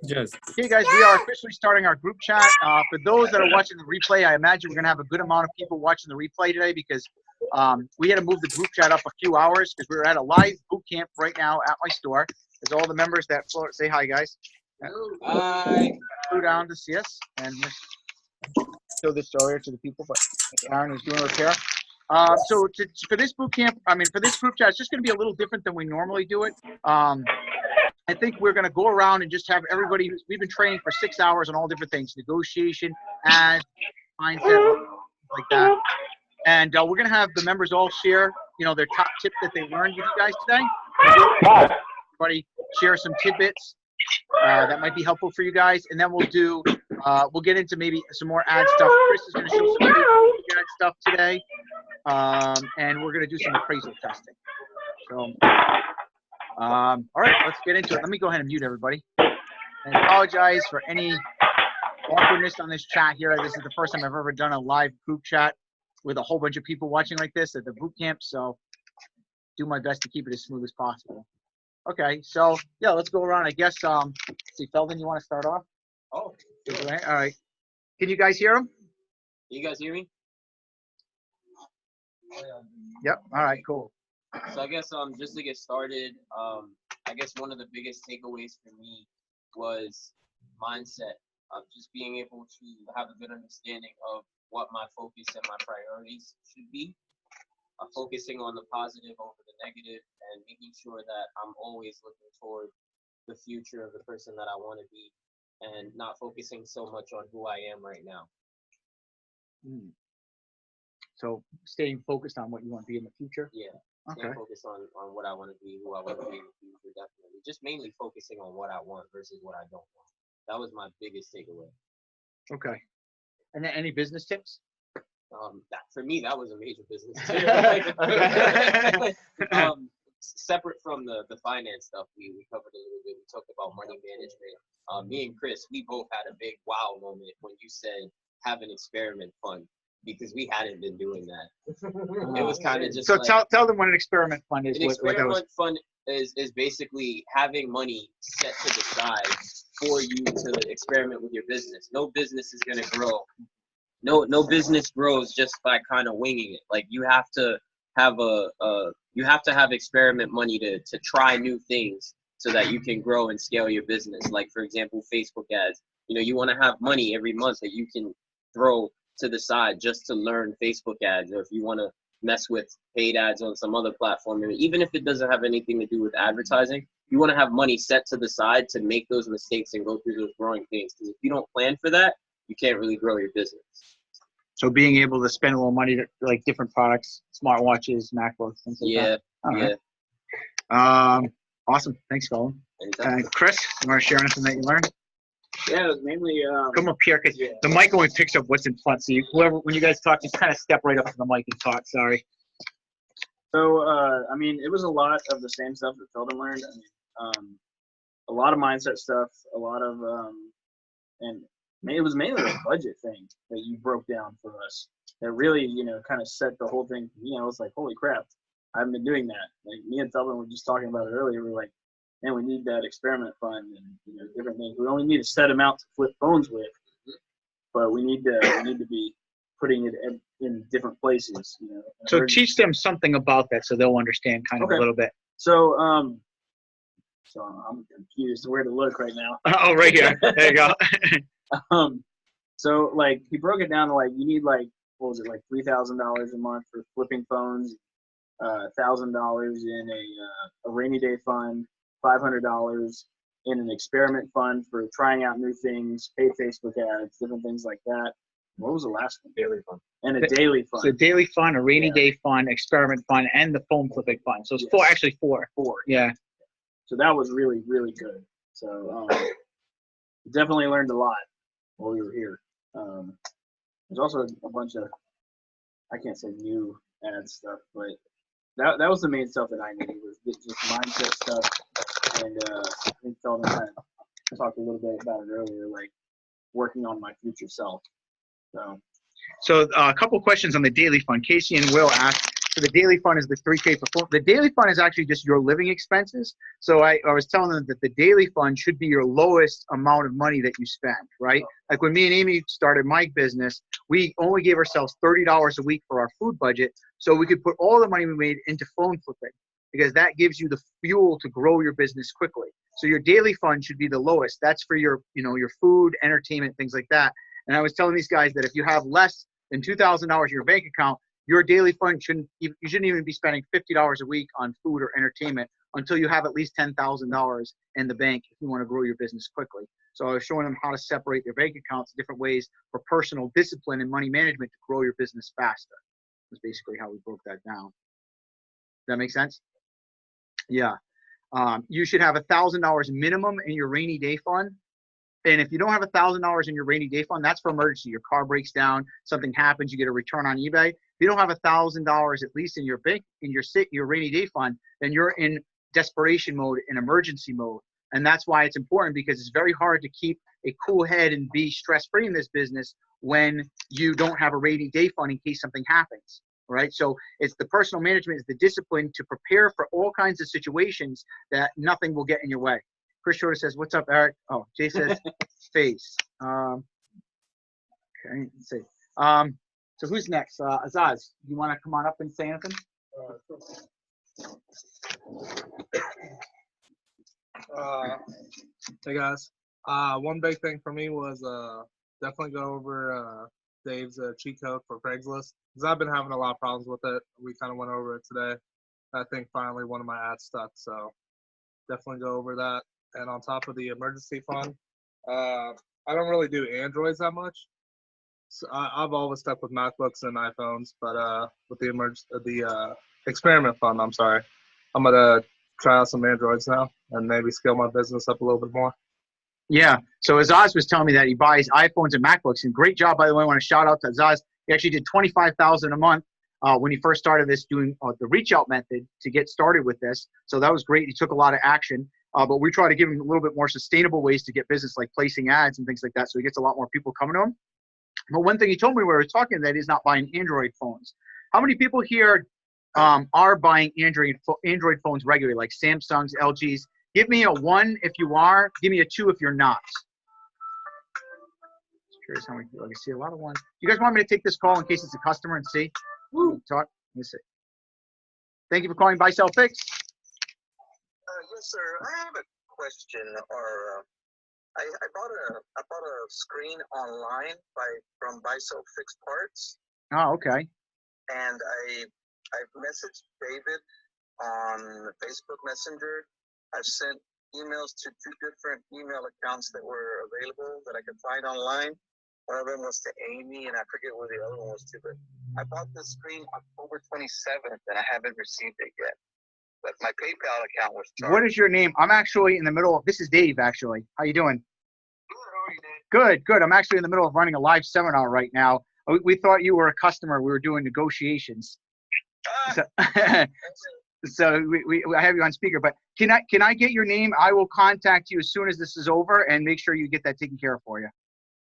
Yes. Okay, guys, we are officially starting our group chat. For those that are watching the replay, I imagine we're going to have a good amount of people watching the replay today because we had to move the group chat up a few hours because we were at a live boot camp right now at my store. There's all the members that say hi, guys. Hi. Flew down to see us and show this earlier to the people, but Aaron is doing a repair. So for this boot camp, for this group chat, it's just going to be a little different than we normally do it. I think we're going to go around and just have everybody. We've been training for 6 hours on all different things: negotiation, ads, mindset, like that. And we're going to have the members all share, their top tip that they learned with you guys today. Everybody share some tidbits that might be helpful for you guys, and then we'll get into maybe some more ad stuff. Chris is going to show some ad stuff today, and we're going to do some appraisal testing. So. All right, let's get into it. Let me go ahead and mute everybody. And apologize for any awkwardness on this chat here. This is the first time I've ever done a live group chat with a whole bunch of people watching like this at the boot camp. So do my best to keep it as smooth as possible. Okay, so yeah, let's go around. I guess, see, Feldon, you want to start off? Oh, sure. All right. Can you guys hear him? Can you guys hear me? Yep. All right, cool. So I guess just to get started, I guess one of the biggest takeaways for me was mindset of just being able to have a good understanding of what my focus and my priorities should be, focusing on the positive over the negative, and making sure that I'm always looking toward the future of the person that I want to be, and not focusing so much on who I am right now. So staying focused on what you want to be in the future? Yeah. Okay. Focus on what I want to be, who I want to be in the future, definitely. Just mainly focusing on what I want versus what I don't want. That was my biggest takeaway. Okay. And then any business tips? For me, that was a major business Okay. tip. Separate from the finance stuff, we covered a little bit. We talked about money management. Me and Chris, we both had a big wow moment when you said have an experiment fund, because we hadn't been doing that. It was kind of just so like, tell them what an experiment fund is. An experiment fund is basically having money set to the side for you to experiment with your business. No business is going to grow. No business grows just by kind of winging it. Like you have to have experiment money to try new things so that you can grow and scale your business. Like for example, Facebook ads. You want to have money every month that you can throw to the side just to learn Facebook ads, or if you want to mess with paid ads on some other platform, even if it doesn't have anything to do with advertising, you want to have money set to the side to make those mistakes and go through those growing things. Because if you don't plan for that, you can't really grow your business. So being able to spend a little money to like different products, smartwatches, MacBooks, things like that. Yeah. Awesome. Thanks, Colin. Chris, you want to share anything that you learned? Yeah, it was mainly. Come up here, because the mic only picks up what's in front. So when you guys talk, just kind of step right up to the mic and talk. Sorry. So, it was a lot of the same stuff that Felden learned. A lot of mindset stuff, a lot of, it was mainly a budget thing that you broke down for us. That really, kind of set the whole thing. It's like, holy crap, I haven't been doing that. Like me and Felden were just talking about it earlier. We're like, man, we need that experiment fund and different things. We only need a set amount to flip phones with, but we need to be putting it in different places. So teach them something about that so they'll understand kind of a little bit. So I'm confused where to look right now. Oh, right here. There you go. So like he broke it down to like you need like what was it like $3,000 a month for flipping phones, $1,000 in a rainy day fund, $500 in an experiment fund for trying out new things, paid Facebook ads, different things like that. What was the last one? Daily fund. And a daily fund. So daily fund, a rainy day fund, experiment fund, and the phone flipping fund. So it's four. Yeah. So that was really, really good. So definitely learned a lot while we were here. There's also a bunch of, I can't say new ad stuff, but that was the main stuff that I needed, was just mindset stuff. And I think Felden kind of talked a little bit about it earlier, like working on my future self. So a couple questions on the daily fund. Casey and Will asked, So the daily fund is the 3K for phone. The daily fund is actually just your living expenses. So I was telling them that the daily fund should be your lowest amount of money that you spend, right? Like when me and Amy started my business, we only gave ourselves $30 a week for our food budget, so we could put all the money we made into phone flipping, because that gives you the fuel to grow your business quickly. So your daily fund should be the lowest. That's for your, your food, entertainment, things like that. And I was telling these guys that if you have less than $2,000 in your bank account, your daily fund you shouldn't even be spending $50 a week on food or entertainment until you have at least $10,000 in the bank if you want to grow your business quickly. So I was showing them how to separate their bank accounts, different ways for personal discipline and money management to grow your business faster. That's basically how we broke that down. Does that make sense? Yeah. You should have $1,000 minimum in your rainy day fund. And if you don't have $1,000 in your rainy day fund, that's for emergency. Your car breaks down, something happens, you get a return on eBay. If you don't have $1,000 at least in your bank, in your rainy day fund, then you're in desperation mode, in emergency mode. And that's why it's important, because it's very hard to keep a cool head and be stress-free in this business when you don't have a rainy day fund in case something happens, right? So it's the personal management, is the discipline to prepare for all kinds of situations that nothing will get in your way. Chris Shorter says, "What's up, Eric?" Oh, Jay says, "Face." Okay, let's see. So who's next? Azaz, you want to come on up and say anything? Hey guys. One big thing for me was definitely go over Dave's cheat code for Craigslist, because I've been having a lot of problems with it. We kind of went over it today. I think finally one of my ads stuck, so definitely go over that. And on top of the emergency fund, I don't really do Androids that much. So I've always stuck with MacBooks and iPhones, but with the experiment fund, I'm gonna try out some Androids now and maybe scale my business up a little bit more. Yeah. So Azaz was telling me that he buys iPhones and MacBooks, and great job, by the way. I want to shout out to Azaz. He actually did $25,000 a month when he first started this, doing the reach out method to get started with this. So that was great. He took a lot of action. But we try to give him a little bit more sustainable ways to get business, like placing ads and things like that, so he gets a lot more people coming to him. But one thing he told me when we were talking, that he's not buying Android phones. How many people here are buying Android phones regularly, like Samsungs, LGs? Give me a 1 if you are. Give me a 2 if you're not. Just curious how many people. I can see a lot of 1s. You guys want me to take this call in case it's a customer and see? Talk. Let me see. Thank you for calling Buy Sell Fix. Yes, sir. I have a question. I bought a screen online from Buy Sell Fix Parts. Oh, okay. And I've messaged David on Facebook Messenger. I've sent emails to 2 different email accounts that were available that I could find online. One of them was to Amy, and I forget where the other one was to. But I bought this screen October 27th, and I haven't received it yet. But my PayPal account was charged. What is your name? I'm actually in the middle of, this is Dave, actually. How you doing? Good, how are you, Dave? Good, good. I'm actually in the middle of running a live seminar right now. We thought you were a customer. We were doing negotiations. So I have you on speaker, but can I get your name? I will contact you as soon as this is over and make sure you get that taken care of for you.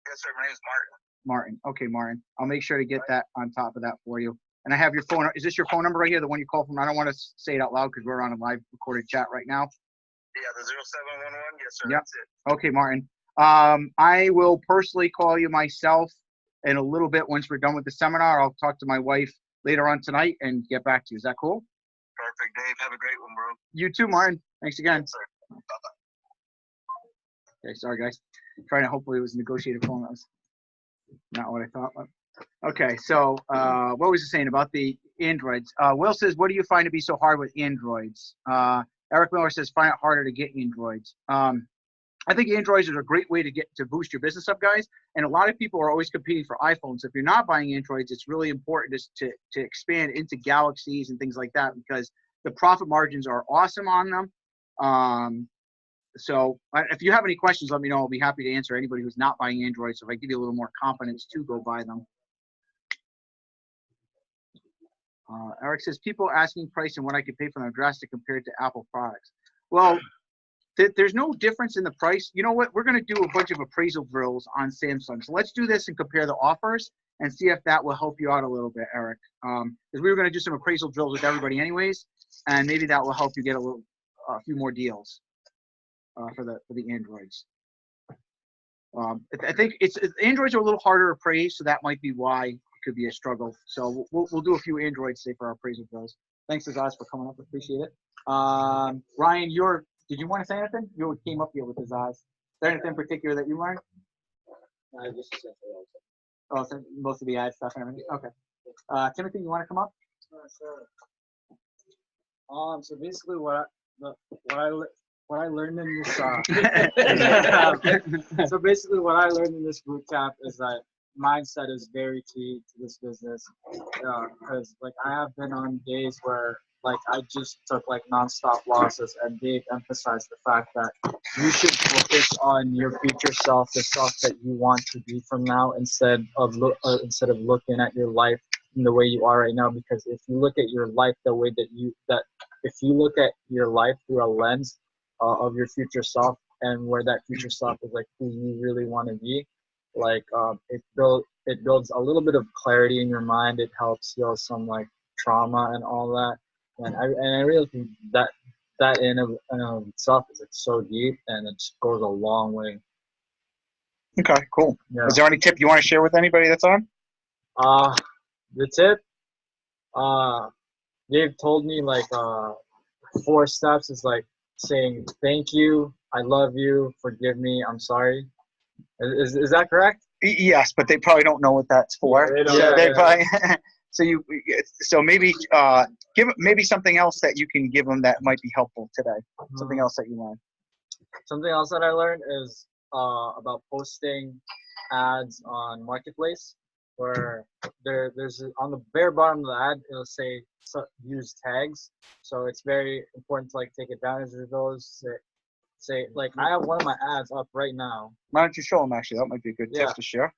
Yes, sir. My name is Martin. Martin. Okay, Martin. I'll make sure to get that on top of that for you. And I have your phone. Is this your phone number right here, the one you call from? I don't want to say it out loud because we're on a live recorded chat right now. Yeah, the 0711. Yes, sir. Yep. That's it. Okay, Martin. I will personally call you myself in a little bit once we're done with the seminar. I'll talk to my wife later on tonight and get back to you. Is that cool? Perfect, Dave. Have a great one, bro. You too, Martin. Thanks again. Yes, sir. Bye-bye. Okay, sorry, guys. Trying to, hopefully it was a negotiated phone. That was not what I thought. Okay, so what was I saying about the Androids? Will says, what do you find to be so hard with Androids? Eric Miller says, find it harder to get Androids. I think Androids are a great way to boost your business up, guys. And a lot of people are always competing for iPhones. So if you're not buying Androids, it's really important to expand into Galaxies and things like that, because the profit margins are awesome on them. So if you have any questions, let me know. I'll be happy to answer anybody who's not buying Androids. So if I give you a little more confidence to go buy them. Eric says, people asking price and what I could pay for them drastic compared to Apple products. Well, there's no difference in the price. You know what? We're going to do a bunch of appraisal drills on Samsung. So let's do this and compare the offers. and see if that will help you out a little bit, Eric. Because we were going to do some appraisal drills with everybody anyways, and maybe that will help you get a few more deals for the Androids. I think Androids are a little harder to appraise, so that might be why it could be a struggle. So we'll do a few Androids today for our appraisal drills. Thanks, Azaz, for coming up. Appreciate it. Ryan, did you want to say anything? You came up here with Azaz. Is there anything in particular that you learned? Oh, so most of the ad stuff and everything. Okay. Timothy, you want to come up? Sure. So basically, what I learned in this so basically what I learned in this boot camp is that mindset is very key to this business. Because like I have been on days where like I just took like nonstop losses, and Dave emphasized the fact that you should focus on your future self, the self that you want to be from now, instead of looking at your life in the way you are right now. Because if you look at your life the way if you look at your life through a lens of your future self, and where that future self is like who you really want to be, like it builds a little bit of clarity in your mind. It helps heal some like trauma and all that. And I really think that in of itself is like so deep, and it just goes a long way. Okay, cool. Yeah. Is there any tip you want to share with anybody that's on? The tip, Dave told me like 4 steps is like saying thank you, I love you, forgive me, I'm sorry. Is that correct? Yes, but they probably don't know what that's for. Yeah, So maybe give maybe something else that you can give them that might be helpful today. Something else that you learned. Something else that I learned is about posting ads on Marketplace, where there's on the very bottom of the ad it'll say use tags. So it's very important to like take advantage of those. Say like I have one of my ads up right now. Why don't you show them? Actually, that might be a good tip to share.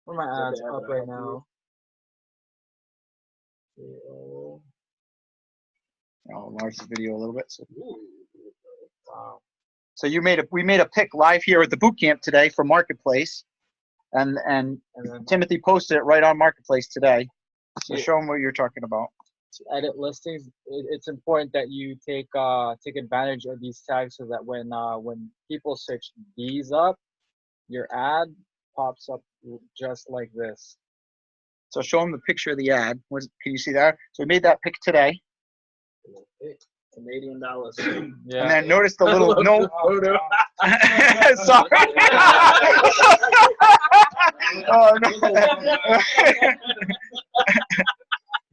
One of my ads up right now. I'll enlarge the video a little bit. So. Wow. So we made a pick live here at the boot camp today for Marketplace, and then Timothy posted it right on Marketplace today. So show them what you're talking about. To edit listings, it's important that you take advantage of these tags, so that when people search these up, your ad pops up just like this. So show them the picture of the ad. Can you see that? So we made that pick today. Canadian dollars. Yeah. And then notice the little note. Sorry. Oh, no.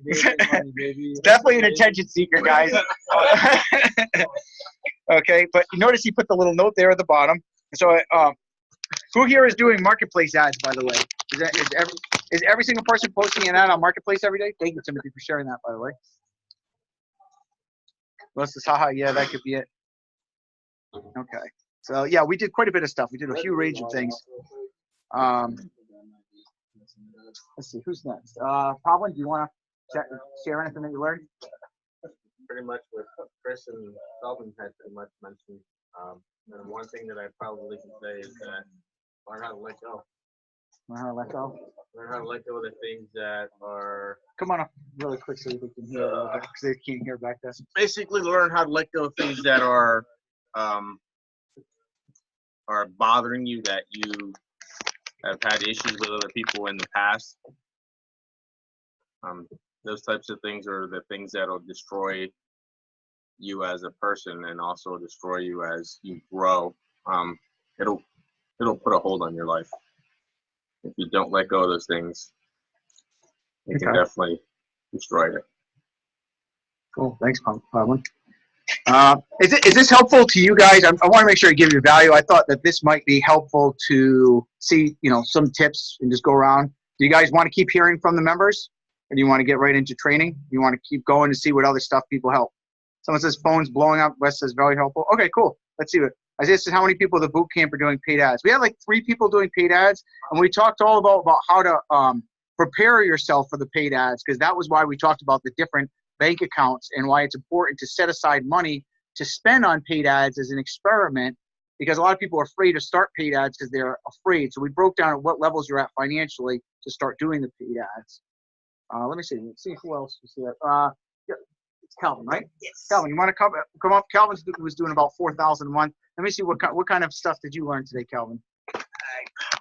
It's definitely an attention seeker, guys. Okay, but notice he put the little note there at the bottom. So who here is doing Marketplace ads, by the way? Is every single person posting an ad on Marketplace every day? Thank you, Timothy, for sharing that, by the way. Haha, yeah, that could be it. Okay. So yeah, we did quite a bit of stuff. We did a huge range of things. Let's see, who's next? Pavlin, do you want to share anything that you learned? Pretty much what Chris and Dalton had pretty much mentioned. And one thing that I probably can say is that learn how to let go. Learn how to let go. Learn how to let go of the things that are. Come on up really quick so we can hear because they can't hear back there. Basically, learn how to let go of things that are bothering you, that you have had issues with other people in the past. Those types of things are the things that'll destroy you as a person, and also destroy you as you grow. It'll put a hold on your life if you don't let go of those things. It can definitely destroy it. Cool. Thanks, Pavlin. Is this helpful to you guys? I want to make sure I give you value. I thought that this might be helpful to see, some tips and just go around. Do you guys want to keep hearing from the members? Or do you want to get right into training? Do you want to keep going to see what other stuff people help? Someone says phones blowing up. Wes says very helpful. Okay, cool. Let's see what. Isaiah says how many people at the boot camp are doing paid ads. We had like 3 people doing paid ads, and we talked all about how to prepare yourself for the paid ads, because that was why we talked about the different bank accounts and why it's important to set aside money to spend on paid ads as an experiment because a lot of people are afraid to start paid ads because they're afraid. So we broke down at what levels you're at financially to start doing the paid ads. Let me see. Let's see who else was here. Yeah, it's Calvin, right? Yes. Calvin, you want to come up? Calvin was doing about 4,000 a month. Let me see what kind of stuff did you learn today, Calvin?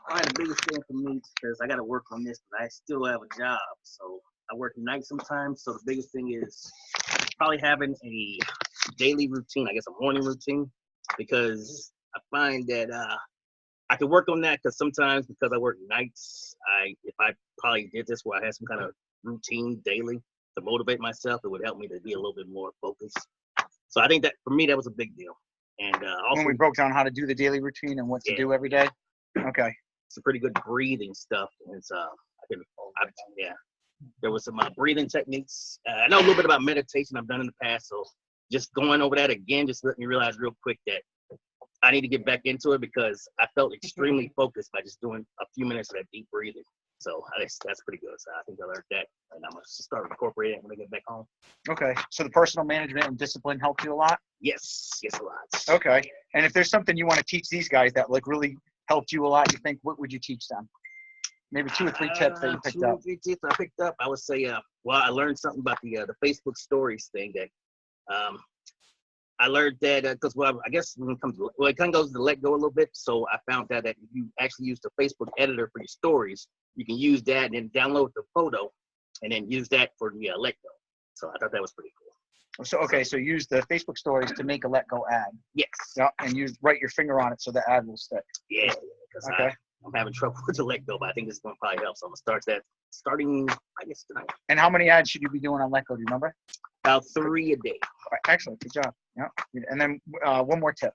Probably the biggest thing for me because I got to work on this, but I still have a job, so I work nights sometimes. So the biggest thing is probably having a daily routine, I guess a morning routine, because I find that I can work on that because sometimes because I work nights, if I probably did this where I had some kind of routine daily to motivate myself, it would help me to be a little bit more focused. So I think that for me that was a big deal. And also When we broke down how to do the daily routine and what to do every day. Okay. some pretty good breathing stuff. And it's there was some breathing techniques. I know a little bit about meditation I've done in the past, so just going over that again just let me realize real quick that I need to get back into it because I felt extremely focused by just doing a few minutes of that deep breathing. So that's pretty good. So I think I learned that, and I'm gonna start incorporating it when I get back home. Okay. So the personal management and discipline helped you a lot? Yes, a lot. Okay. And if there's something you want to teach these guys that like really helped you a lot, you think, what would you teach them? Maybe 2 or 3 tips that you picked up. 2 or 3 tips I picked up. I would say, well, I learned something about the Facebook stories thing that I learned that because I guess when it comes to it kind of goes to let go a little bit. So I found out that if you actually use the Facebook editor for your stories, you can use that and then download the photo and then use that for the let go. So I thought that was pretty cool. So okay, so use the Facebook stories to make a let go ad. Yes. Yeah, and write your finger on it so the ad will stick. Yeah, because Okay. I'm having trouble with the let go, but I think this is going to probably help. So I'm going to start starting, I guess, tonight. And how many ads should you be doing on let go? Do you remember? About 3 a day. All right, excellent, good job. Yeah. And then one more tip.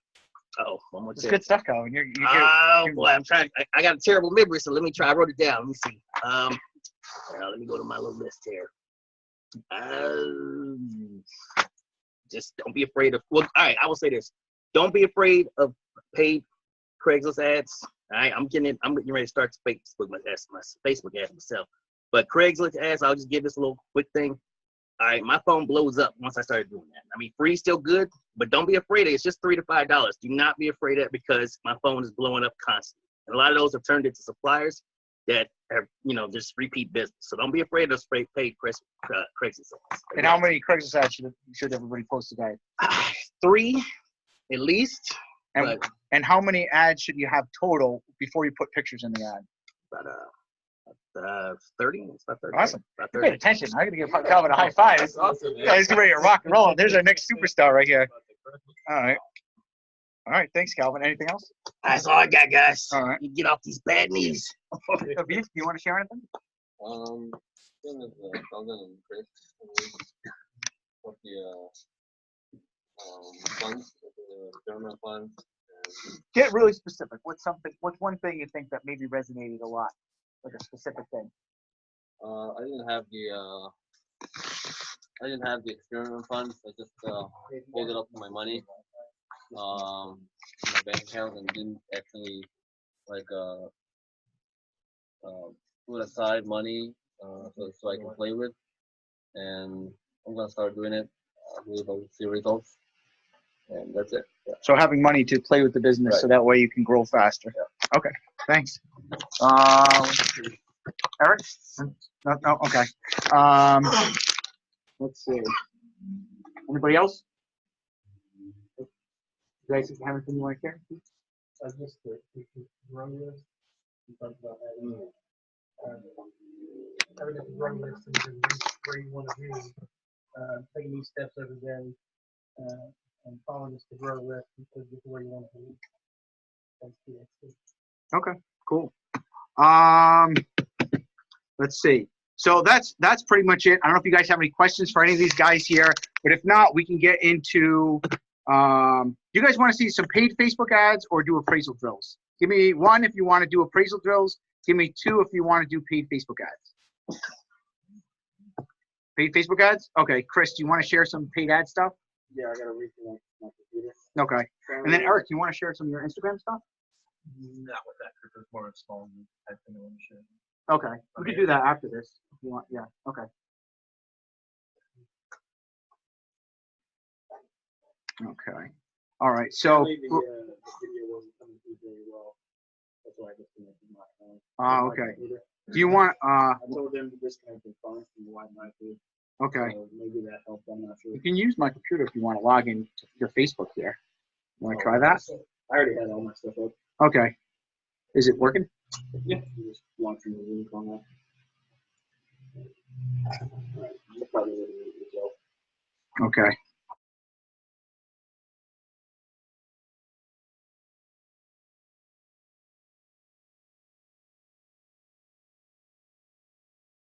Oh, one more It's tip. good stuff, Colin. Boy, I'm trying. I got a terrible memory, so let me try. I wrote it down. Let me see. Let me go to my little list here. Just don't be afraid of. Well, all right. I will say this: don't be afraid of paid Craigslist ads. All right, I'm getting ready to start my Facebook ads myself. But Craigslist ads, I'll just give this a little quick thing. All right, my phone blows up once I started doing that. I mean, free still good, but don't be afraid of it. It's just $3 to $5. Do not be afraid of it because my phone is blowing up constantly. And a lot of those have turned into suppliers that have, just repeat business. So don't be afraid of paid Craigslist ads. And how many Craigslist ads should everybody post a day? 3 at least. And how many ads should you have total before you put pictures in the ad? About 30. It's about 30. Awesome. About You 30. paid attention. I'm going to give Calvin a high five. That's awesome, man. Yeah, he's ready to rock and roll. There's our next superstar right here. All right. All right. Thanks, Calvin. Anything else? That's all I got, guys. All right. You get off these bad knees. Abhi, you want to share anything? Same as Sheldon and Chris, with the funds, with the government funds. Get really specific. What's one thing you think that maybe resonated a lot? Like a specific thing. I didn't have the experiment funds. I just folded up my money, in my bank account, and didn't actually put aside money so I can play with. And I'm gonna start doing it. I believe I will see results, and that's it. Yeah. So having money to play with the business, so that way you can grow faster. Yeah. Okay. Thanks. Eric? No. Okay. Let's see. Anybody else? You guys have anything you want to share? Just the run list. You talked about having a run list and reach where you want to be, taking these steps every day, and following this to grow with because get to where you want to be. Okay, cool. Let's see. So that's pretty much it. I don't know if you guys have any questions for any of these guys here, but if not, we can get into. Do you guys want to see some paid Facebook ads or do appraisal drills? Give me 1 if you want to do appraisal drills. Give me 2 if you want to do paid Facebook ads. Paid Facebook ads? Okay, Chris, do you want to share some paid ad stuff? Yeah, I gotta read through my computer. Okay. And then Eric, you want to share some of your Instagram stuff? Not with that, because it's more of a small type thing I want to share. Okay, we could do that after this if you want. Yeah, okay. Okay. All right. So, The video wasn't coming through very well. That's why I disconnected my phone. okay. Do you want, I told them to disconnect their phone from the Wi-Fi too. okay. So maybe that helped. I'm not sure. You can use my computer if you want to log in to your Facebook there. You want to try that? I already had all my stuff up. Okay. Is it working? Yeah. You just launching the link on that. Alright, you probably need to mute yourself. Okay.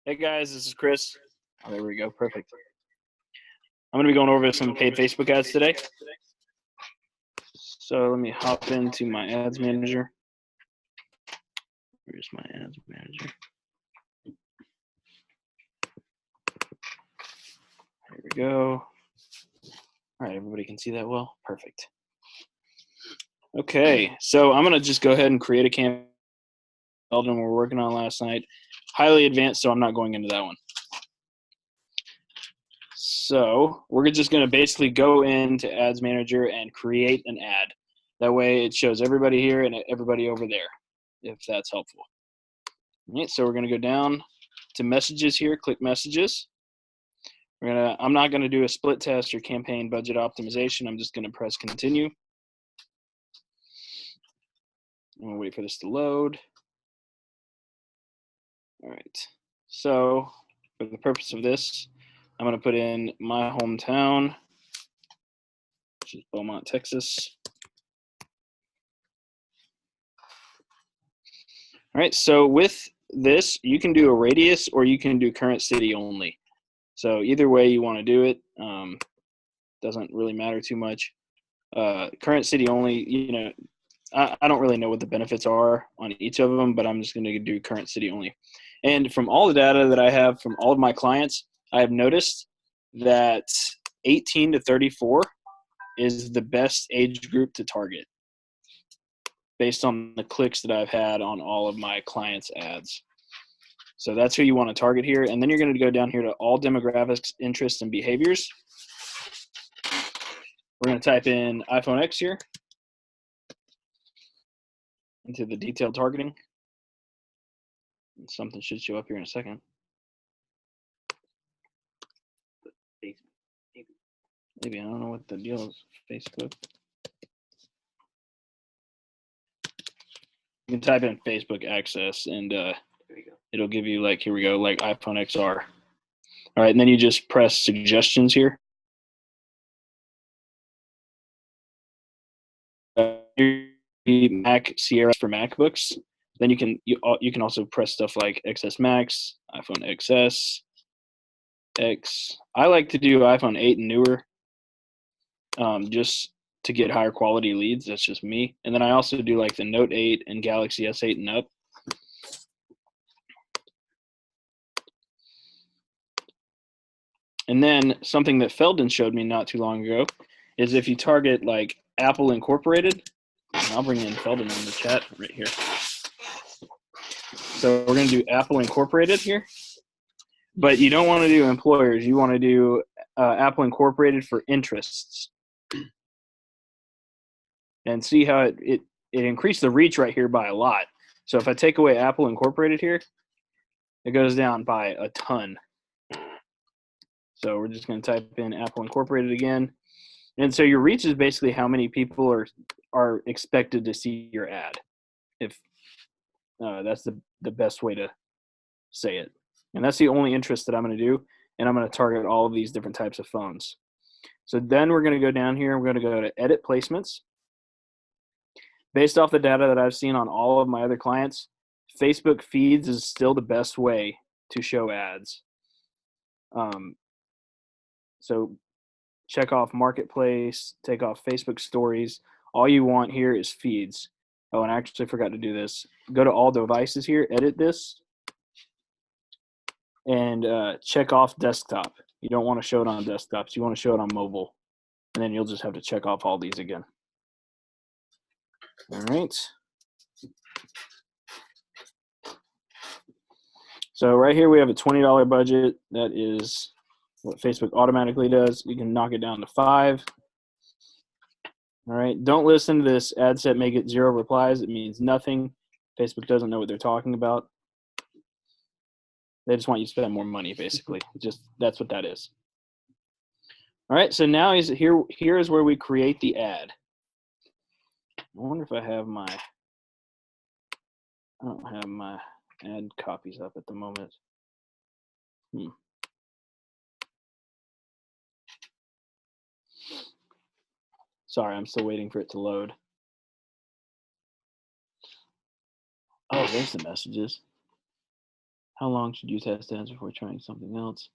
Hey guys, this is Chris. Oh, there we go. Perfect. I'm going to be going over some paid Facebook ads today. So let me hop into my ads manager. Where's my ads manager? There we go. All right, everybody can see that well. Perfect. Okay, so I'm going to just go ahead and create a campaign we're working on last night. Highly advanced, so I'm not going into that one. So we're just going to basically go into Ads Manager and create an ad. That way it shows everybody here and everybody over there, if that's helpful. All right, so we're going to go down to Messages here, click Messages. I'm not going to do a split test or campaign budget optimization. I'm just going to press Continue. I'm going to wait for this to load. All right, so for the purpose of this, I'm going to put in my hometown, which is Beaumont, Texas. All right, so with this, you can do a radius or you can do current city only. So either way you want to do it, doesn't really matter too much. Current city only, you know, I don't really know what the benefits are on each of them, but I'm just going to do current city only. And from all the data that I have from all of my clients, I have noticed that 18 to 34 is the best age group to target based on the clicks that I've had on all of my clients' ads. So that's who you want to target here. And then you're going to go down here to all demographics, interests, and behaviors. We're going to type in iPhone X here into the detailed targeting. Something should show up here in a second. Maybe, I don't know what the deal is. Facebook. You can type in Facebook access and it'll give you like, here we go, like iPhone XR. All right, and then you just press suggestions here. Mac Sierra for MacBooks. Then you can also press stuff like XS Max, iPhone XS, X. I like to do iPhone 8 and newer, just to get higher quality leads. That's just me. And then I also do like the Note 8 and Galaxy S8 and up. And then something that Feldon showed me not too long ago is if you target like Apple Incorporated, and I'll bring in Feldon in the chat right here. So we're going to do Apple Incorporated here, but you don't want to do employers. You want to do Apple Incorporated for interests. And see how it increased the reach right here by a lot. So if I take away Apple Incorporated here, it goes down by a ton. So we're just going to type in Apple Incorporated again. And so your reach is basically how many people are expected to see your ad. If that's the best way to say it. And that's the only interest that I'm going to do. And I'm going to target all of these different types of phones. So then we're going to go down here. We're going to go to Edit Placements. Based off the data that I've seen on all of my other clients, Facebook feeds is still the best way to show ads. So check off Marketplace, take off Facebook Stories. All you want here is feeds. Oh, and I actually forgot to do this. Go to all devices here, edit this, and check off desktop. You don't want to show it on desktops. You want to show it on mobile. And then you'll just have to check off all these again. All right. So right here we have a $20 budget. That is what Facebook automatically does. You can knock it down to $5. All right. Don't listen to this ad set. May get 0 replies. It means nothing. Facebook doesn't know what they're talking about. They just want you to spend more money, basically. Just that's what that is. All right. So now here is where we create the ad. I wonder if I have my. I don't have my ad copies up at the moment. Sorry, I'm still waiting for it to load. Oh, there's the messages. How long should you test ads before trying something else?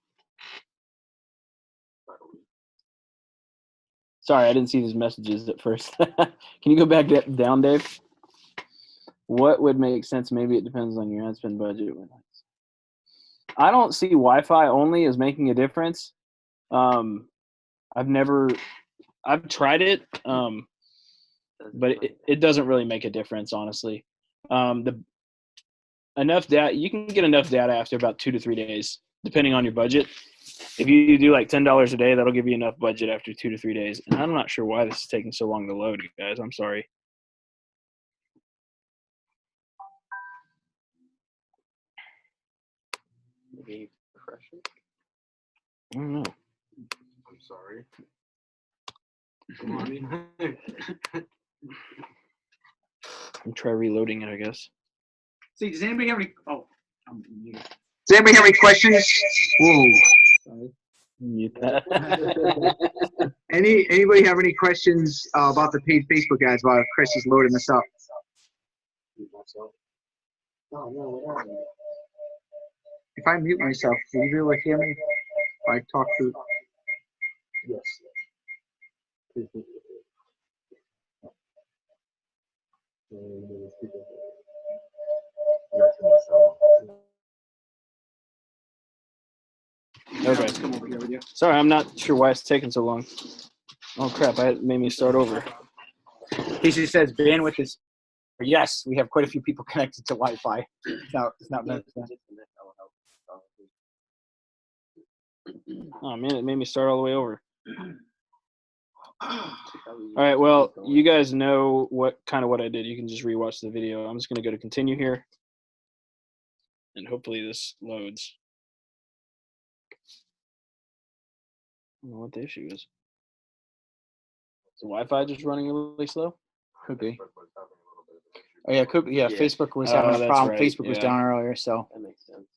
Sorry, I didn't see these messages at first. Can you go back down, Dave? What would make sense? Maybe it depends on your ad spend budget. I don't see Wi-Fi only as making a difference. I've tried it, but it doesn't really make a difference, honestly. Enough data, you can get enough data after about 2 to 3 days, depending on your budget. If you do like $10 a day, that'll give you enough budget after 2 to 3 days. And I'm not sure why this is taking so long to load, guys. I'm sorry. Maybe refreshing. I don't know. I'm sorry. I'll try reloading it, I guess. See, does anybody have any? Oh, does anybody have any questions? Whoa. Sorry. Mute that. Anybody have any questions about the paid Facebook ads while Chris is loading this up? If I mute myself, will you be able to hear me? If I talk through. Yes. Okay. Sorry, I'm not sure why it's taking so long. Oh crap! It made me start over. Casey says bandwidth is. Yes, we have quite a few people connected to Wi-Fi. It's not meant for that. Oh man, it made me start all the way over. All right, well, you guys know what I did. You can just rewatch the video. I'm just going to go to continue here, and hopefully this loads. I don't know what the issue is. Is the Wi-Fi just running really slow? Could be. Oh yeah, could be. Yeah, Yeah. Facebook was having a that's problem. right, Facebook was yeah. down earlier, so. That makes sense.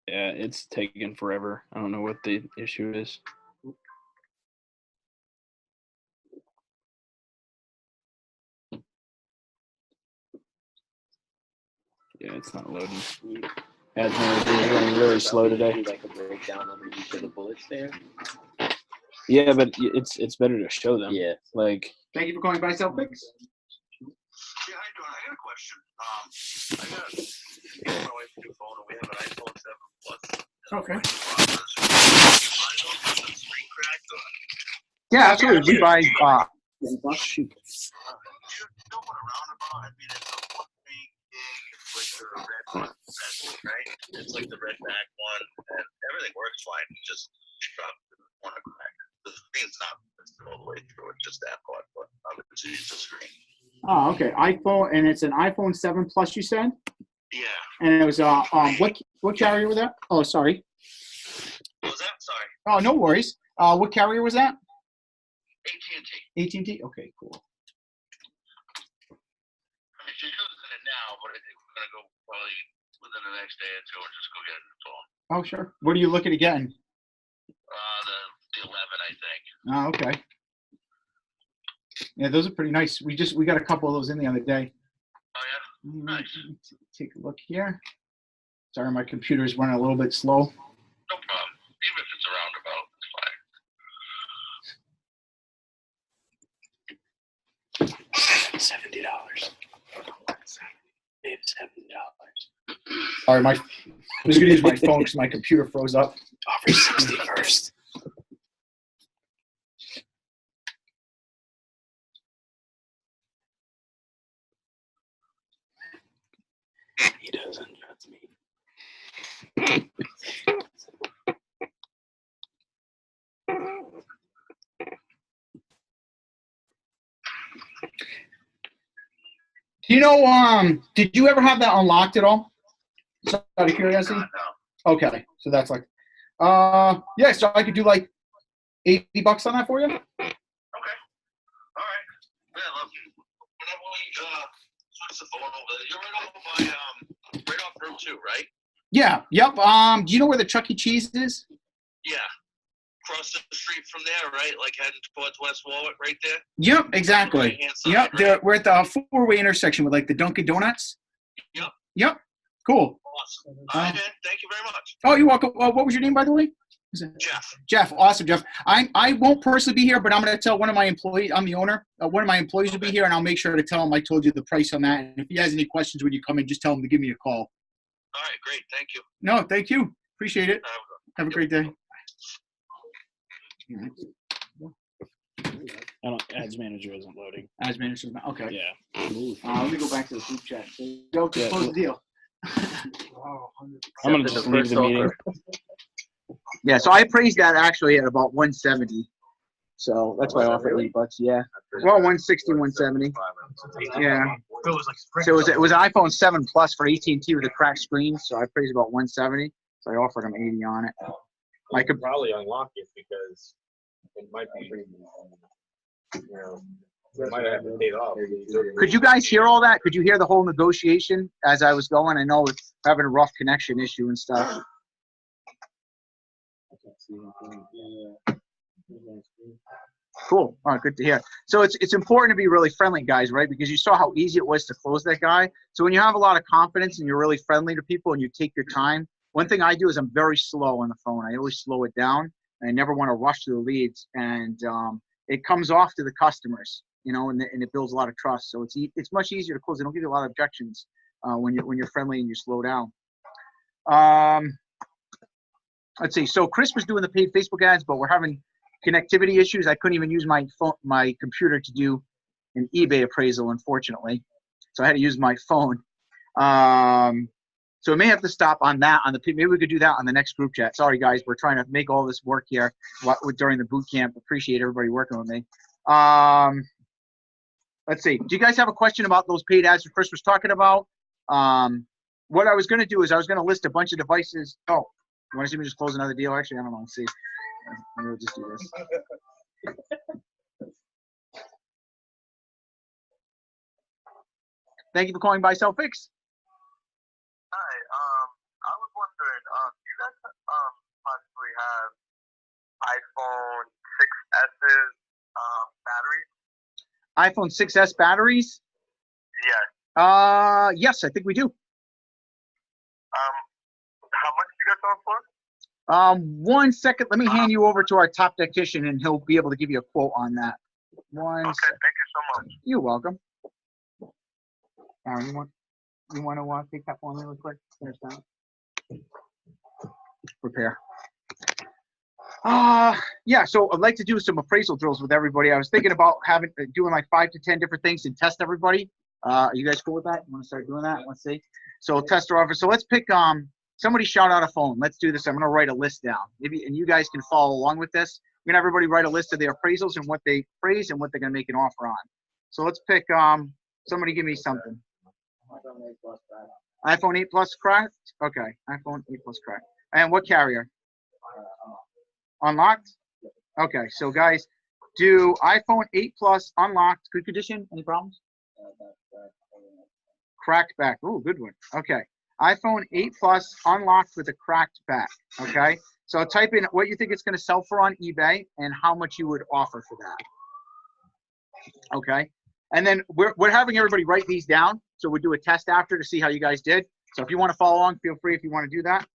Yeah, it's taking forever. I don't know what the issue is. Yeah, it's not loading. Ads manager is running really slow today. Do like a breakdown of each of the bullets there. Yeah, but it's better to show them. Yeah. Like. Thank you for calling Buy Sell Fix. Yeah, how you doing? I got a question. I got my wife a new phone, and we have an iPhone 7 Plus. Okay. Screen cracked. Yeah, absolutely. We buy. Shoot. You know what a roundabout? I mean, it's a 1 big gig. It's like the red one, right? It's like the red back one, and everything works fine. Just want to crack. The screen's not all the way through. It's just that part, but obviously it's a screen. Oh, okay. iPhone, and it's an iPhone 7 Plus, you said? Yeah. And it was what carrier was that? Oh, sorry. What was that? Sorry. Oh, no worries. What carrier was that? AT&T. AT&T. Okay, cool. I mean, she's using it now, but I think we're gonna go probably within the next day or two and just go get a new phone. Oh, sure. What are you looking at getting? The 11, I think. Oh, okay. Yeah, those are pretty nice. We got a couple of those in the other day. Oh yeah. Nice. Take a look here. Sorry, my computer is running a little bit slow. No problem. Even if it's a roundabout, it's fine. $70. $70. All right, I was gonna use my phone because my computer froze up. Offer 60 first. He doesn't trust me. Do you know, did you ever have that unlocked at all? Just out of curiosity? No. Okay, so that's like, yeah, so I could do like $80 on that for you. Okay. All right. Yeah, look, whenever we switch the phone over, you're right off Route 2, right? Yeah, yep. Do you know where the Chuck E. Cheese is? Yeah. Across the street from there, right? Like heading towards West Warwick, right there. Yep, exactly. Right-hand side, Yep, right? we're at the four-way intersection with like the Dunkin' Donuts. Yep. Yep, cool. Awesome. All right, man. Thank you very much. Oh, you're welcome. What was your name, by the way? Jeff. Jeff, awesome, Jeff. I won't personally be here, but I'm going to tell one of my employees. I'm the owner. One of my employees will be here, and I'll make sure to tell him I told you the price on that. And if he has any questions when you come in, just tell him to give me a call. All right, great. Thank you. No, thank you. Appreciate it. Have a great day. Ads manager isn't loading. Ads manager, okay. Yeah. Let me go back to the group chat. Go close the deal. I'm gonna just leave the meeting. Yeah, so I appraised that actually at about 170. So that's why I offered $8. Yeah. Well, 160, 170. Yeah. So it was an iPhone 7 Plus for AT&T with a cracked screen. So I appraised about 170. So I offered him 80 on it. I could probably unlock it because it might be, you know, it might have been paid off. Could you guys hear all that? Could you hear the whole negotiation as I was going? I know it's having a rough connection issue and stuff. Cool. All right, good to hear. So it's important to be really friendly, guys, right? Because you saw how easy it was to close that guy. So when you have a lot of confidence and you're really friendly to people and you take your time, one thing I do is I'm very slow on the phone. I always slow it down. And I never want to rush to the leads. And it comes off to the customers, you know, and it builds a lot of trust. So it's much easier to close. They don't give you a lot of objections when you're friendly and you slow down. Let's see. So Chris was doing the paid Facebook ads, but we're having connectivity issues. I couldn't even use my computer to do an eBay appraisal, unfortunately. So I had to use my phone. So we may have to stop on that. Maybe we could do that on the next group chat. Sorry, guys. We're trying to make all this work here during the boot camp. Appreciate everybody working with me. Let's see. Do you guys have a question about those paid ads that Chris was talking about? What I was going to do is I was going to list a bunch of devices. Oh, you want to see me just close another deal? Actually, I don't know. Let's see. Maybe we'll just do this. Thank you for calling Buy Sell Fix. Hi. I was wondering, do you guys possibly have iPhone 6s's batteries? iPhone 6s batteries? Yes. Yes, I think we do. How much do you guys sell for? 1 second. Let me hand you over to our top technician, and he'll be able to give you a quote on that. Okay, thank you so much. You're welcome. Aaron, you want to take that one really quick? Finish that. Prepare. Yeah. So I'd like to do some appraisal drills with everybody. I was thinking about doing like 5 to 10 different things and test everybody. Are you guys cool with that? You want to start doing that? Let's see. So test our offer. So let's pick somebody shout out a phone. Let's do this. I'm gonna write a list down. And you guys can follow along with this. We're gonna have everybody write a list of their appraisals and what they praise and what they're gonna make an offer on. So let's pick somebody give me something. iPhone 8 Plus cracked? Okay, iPhone 8 Plus cracked. And what carrier? Unlocked? Okay, so guys, do iPhone 8 Plus unlocked, good condition, any problems? Cracked back, ooh, good one. Okay, iPhone 8 Plus unlocked with a cracked back, okay? So type in what you think it's gonna sell for on eBay and how much you would offer for that, okay? And then we're having everybody write these down. So we'll do a test after to see how you guys did. So if you want to follow along, feel free if you want to do that.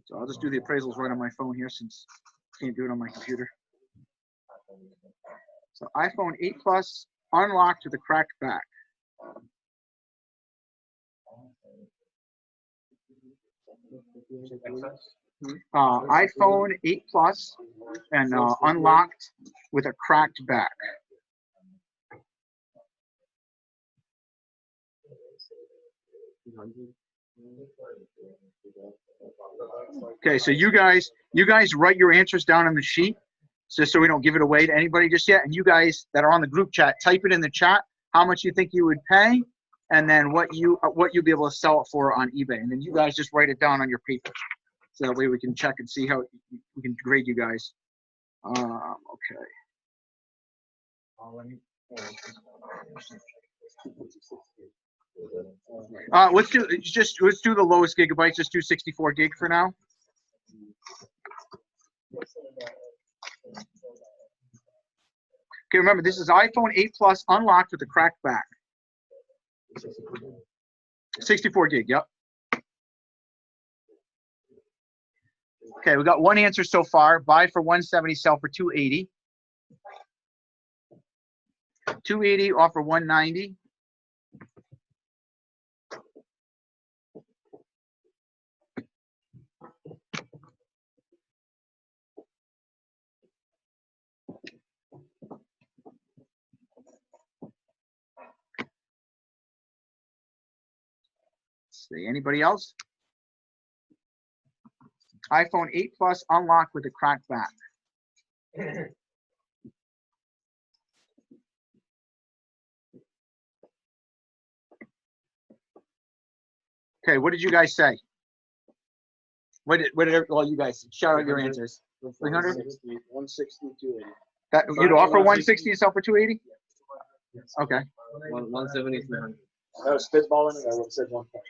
So I'll just do the appraisals right on my phone here since I can't do it on my computer. So iPhone 8 Plus unlocked with a cracked back. iPhone 8 Plus and unlocked with a cracked back. Okay, so you guys write your answers down on the sheet. just so we don't give it away to anybody just yet. And you guys that are on the group chat, type it in the chat how much you think you would pay, and then what you'll be able to sell it for on eBay. And then you guys just write it down on your paper, so that way we can check and see how we can grade you guys. Okay. Let's do the lowest gigabytes. Just do 64 gig for now. Okay, remember this is iPhone 8 Plus unlocked with a cracked back. 64 gig, yep. Okay, we got one answer so far. Buy for 170, sell for 280. 280, offer 190. See, anybody else? iPhone 8 Plus unlocked with a cracked back. Okay, what did you guys say? What did all you guys shout out your answers? 300? 160, 280. That you'd offer 160 and sell for 280? Okay. 170, 300. I was spitballing it. I would have said 120.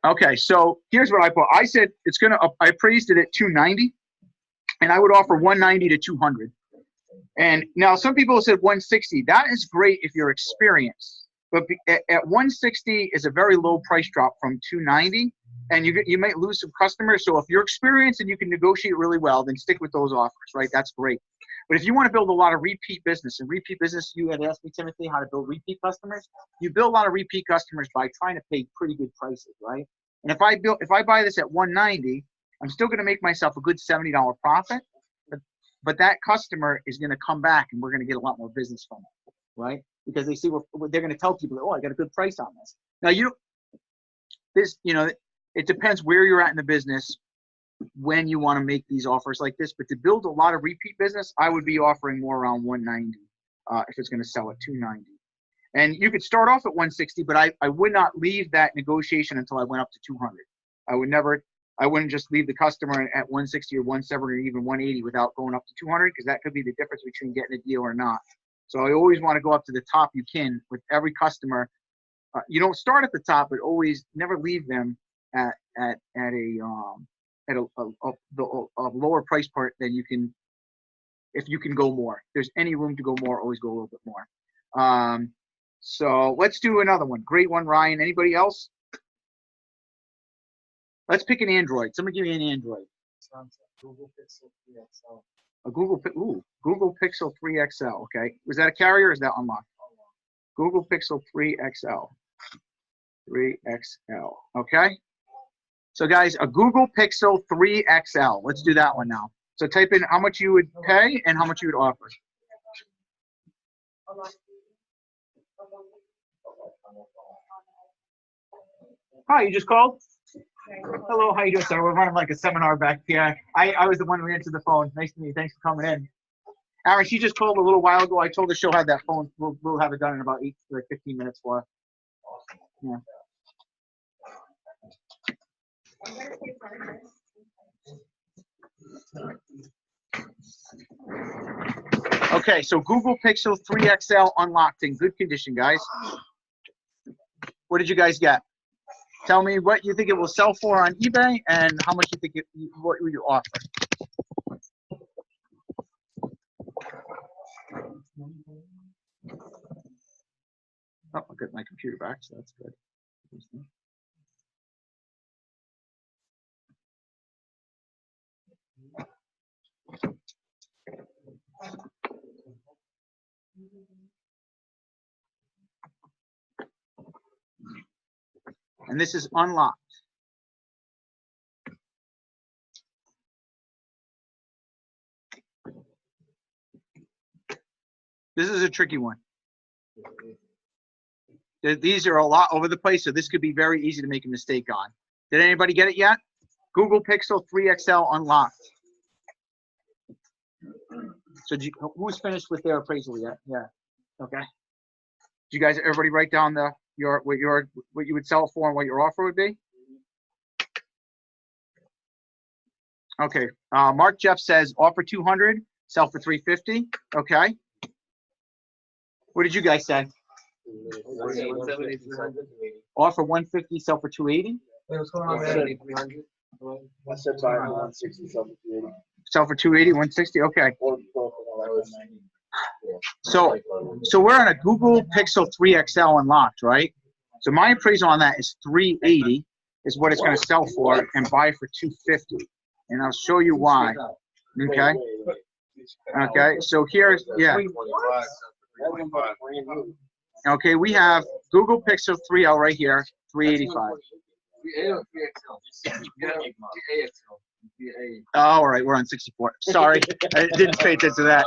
Okay, so here's what I put. I said I appraised it at 290, and I would offer 190 to 200. And now some people said 160. That is great if you're experienced, but at 160 is a very low price drop from 290, and you might lose some customers. So if you're experienced and you can negotiate really well, then stick with those offers, right? That's great. But if you want to build a lot of repeat business, and repeat business, you had asked me, Timothy, how to build repeat customers. You build a lot of repeat customers by trying to pay pretty good prices, right? And if I buy this at 190, I'm still going to make myself a good $70 profit. But that customer is going to come back, and we're going to get a lot more business from it, right? Because they see they're going to tell people, oh, I got a good price on this. Now it depends where you're at in the business when you want to make these offers like this. But to build a lot of repeat business, I would be offering more around 190 if it's going to sell at 290. And you could start off at 160, but I would not leave that negotiation until I went up to 200. I wouldn't just leave the customer at 160 or 170 or even 180 without going up to 200, because that could be the difference between getting a deal or not. So I always want to go up to the top you can with every customer. You don't start at the top, but always never leave them at a lower price part than you can. If you can go more, if there's any room to go more, always go a little bit more. So let's do another one. Great one, Ryan. Anybody else? Let's pick an Android. Somebody give me an Android. Google Pixel 3 XL. A Google Pixel 3 XL. Okay. Was that a carrier or is that unlocked? Google Pixel 3 XL. 3 XL. Okay. So guys, a Google Pixel 3 XL. Let's do that one now. So type in how much you would pay and how much you would offer. Hi, you just called? Hello, how you doing, sir? We're running like a seminar back here. I was the one who answered the phone. Nice to meet you. Thanks for coming in. Aaron, she just called a little while ago. I told her she'll have that phone. We'll have it done in about 15 minutes for her. Yeah. Okay, so Google Pixel 3 XL unlocked in good condition, guys. What did you guys get? Tell me what you think it will sell for on eBay and how much you think what you offer. Oh, I'll get my computer back, so that's good. And this is unlocked. This is a tricky one. These are a lot over the place, so this could be very easy to make a mistake on. Did anybody get it yet? Google Pixel 3 XL unlocked. So who's finished with their appraisal yet? Yeah. Okay. Did you guys, everybody write down what you would sell it for and what your offer would be? Okay. Mark Jeff says offer 200, sell for 350. Okay. What did you guys say? Offer 150, sell for 280. What's going on, man? I said buy for 160, sell for 280. Sell for 280, 160. Okay. So we're on a Google Pixel 3 XL unlocked, right? So my appraisal on that is 380 is what it's going to sell for, and buy for 250. And I'll show you why. Okay. Okay. So here's Okay, we have Google Pixel 3L right here, 385. Oh, all right, we're on 64. Sorry, I didn't pay attention to that.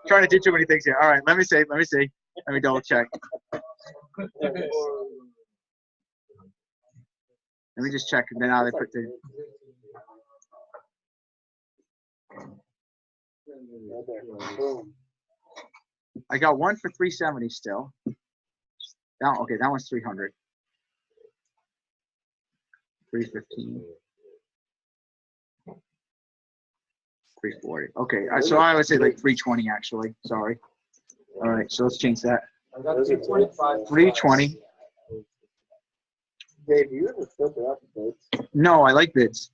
Trying to do too many things here. All right, let me see. Let me double check. Let me just check. And then now they put the. I got one for 370 still. Okay, that one's 300. 315. 340. Okay, so I would say like 320 actually. Sorry. All right, so let's change that. 320. Dave, you ever filter out the bids? No, I like bids.